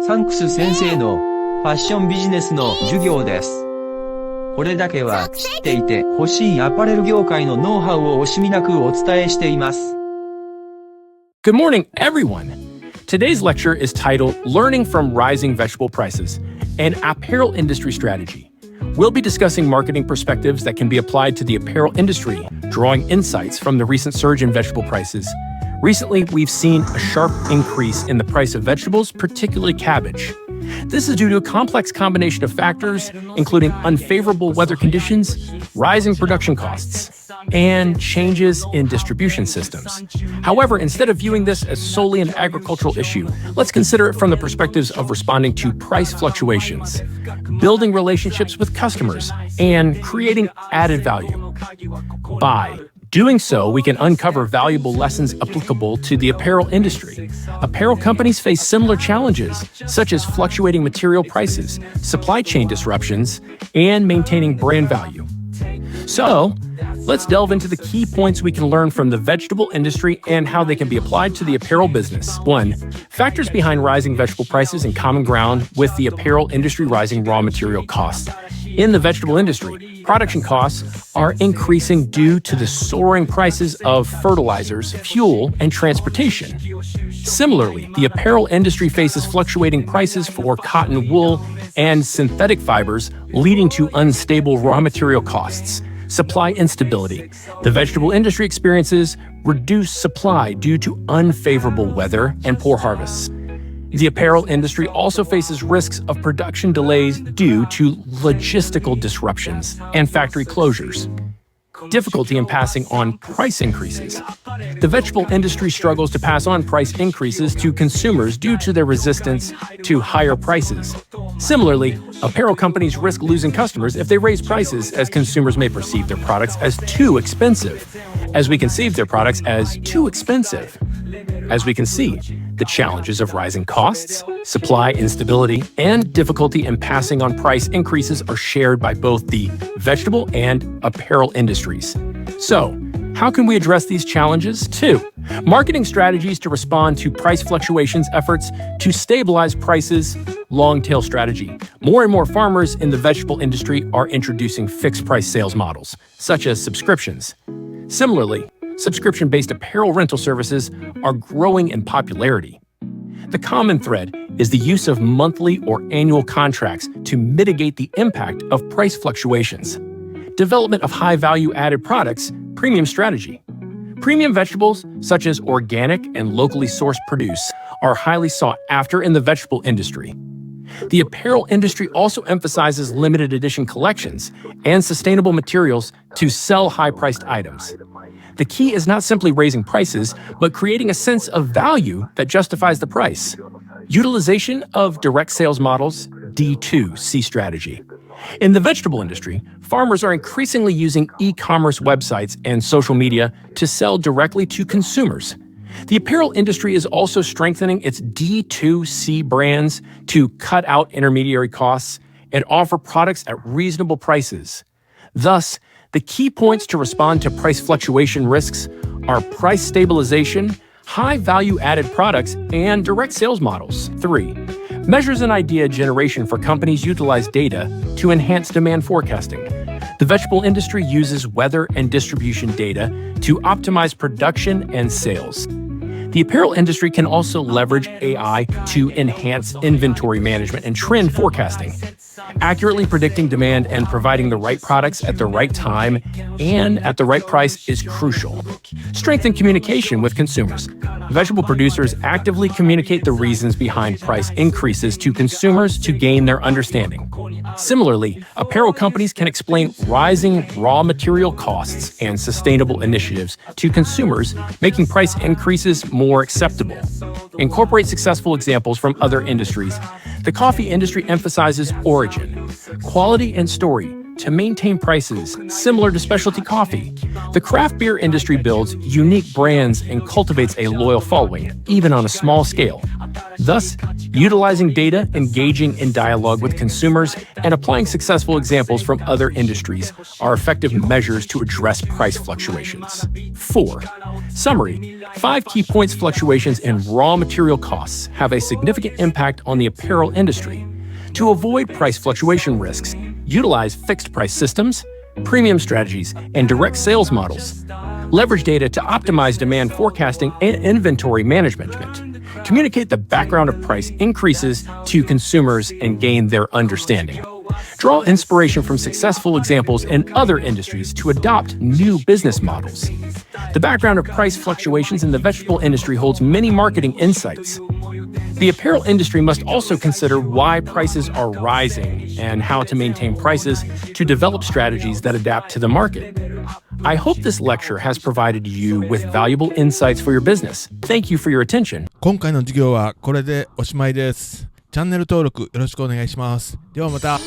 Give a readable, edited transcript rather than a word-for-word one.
サンクス先生のファッションビジネスの授業です。これだけは知っていて欲しいアパレル業界のノウハウを惜しみなくお伝えしています。Good morning, everyone. Today's lecture is titled Learning from Rising Vegetable Prices, an Apparel Industry Strategy. We'll be discussing marketing perspectives that can be applied to the apparel industry, drawing insights from the recent surge in vegetable prices. Recently, we've seen a sharp increase in the price of vegetables, particularly cabbage. This is due to a complex combination of factors, including unfavorable weather conditions, rising production costs, and changes in distribution systems. However, instead of viewing this as solely an agricultural issue, let's consider it from the perspectives of responding to price fluctuations, building relationships with customers, and creating added value. By doing so, we can uncover valuable lessons applicable to the apparel industry. Apparel companies face similar challenges, such as fluctuating material prices, supply chain disruptions, and maintaining brand value. So, let's delve into the key points we can learn from the vegetable industry and how they can be applied to the apparel business. 1. Factors behind rising vegetable prices and common ground with the apparel industry rising raw material costs. In the vegetable industry, production costs are increasing due to the soaring prices of fertilizers, fuel, and transportation. Similarly, the apparel industry faces fluctuating prices for cotton, wool, and synthetic fibers, leading to unstable raw material costs. Supply instability. The vegetable industry experiences reduced supply due to unfavorable weather and poor harvests. The apparel industry also faces risks of production delays due to logistical disruptions and factory closures. Difficulty in passing on price increases. The vegetable industry struggles to pass on price increases to consumers due to their resistance to higher prices. Similarly, apparel companies risk losing customers if they raise prices, as consumers may perceive their products as too expensive, as we conceive their products as too expensive. As we can see, the challenges of rising costs, supply instability, and difficulty in passing on price increases are shared by both the vegetable and apparel industries. So, how can we address these challenges? 2. Marketing strategies to respond to price fluctuations, efforts to stabilize prices, long-tail strategy. More and more farmers in the vegetable industry are introducing fixed-price sales models, such as subscriptions. Similarly, subscription-based apparel rental services are growing in popularity. The common thread is the use of monthly or annual contracts to mitigate the impact of price fluctuations. Development of high-value added products, premium strategy. Premium vegetables, such as organic and locally sourced produce, are highly sought after in the vegetable industry. The apparel industry also emphasizes limited edition collections and sustainable materials to sell high-priced items. The key is not simply raising prices, but creating a sense of value that justifies the price. Utilization of direct sales models, D2C strategy. In the vegetable industry, farmers are increasingly using e-commerce websites and social media to sell directly to consumers. The apparel industry is also strengthening its D2C brands to cut out intermediary costs and offer products at reasonable prices. Thus, the key points to respond to price fluctuation risks are price stabilization, high value-added products, and direct sales models. 3. Measures and idea generation for companies utilize data to enhance demand forecasting. The vegetable industry uses weather and distribution data to optimize production and sales. The apparel industry can also leverage AI to enhance inventory management and trend forecasting. Accurately predicting demand and providing the right products at the right time and at the right price is crucial. Strengthen communication with consumers. Vegetable producers actively communicate the reasons behind price increases to consumers to gain their understanding. Similarly, apparel companies can explain rising raw material costs and sustainable initiatives to consumers, making price increases more acceptable. Incorporate successful examples from other industries. The coffee industry emphasizes origin, quality, and story to maintain prices similar to specialty coffee. The craft beer industry builds unique brands and cultivates a loyal following, even on a small scale. Thus, utilizing data, engaging in dialogue with consumers, and applying successful examples from other industries are effective measures to address price fluctuations. 4. Summary. 5 key points: fluctuations in raw material costs have a significant impact on the apparel industry. To avoid price fluctuation risks, utilize fixed price systems, premium strategies, and direct sales models. Leverage data to optimize demand forecasting and inventory management. Communicate the background of price increases to consumers and gain their understanding. Draw inspiration from successful examples in other industries to adopt new business models. The background of price fluctuations in the vegetable industry holds many marketing insights. The apparel industry must also consider why prices are rising and how to maintain prices to develop strategies that adapt to the market. I hope this lecture has provided you with valuable insights for your business. Thank you for your attention. 今回の授業はこれでおしまいです。チャンネル登録よろしくお願いします。ではまた。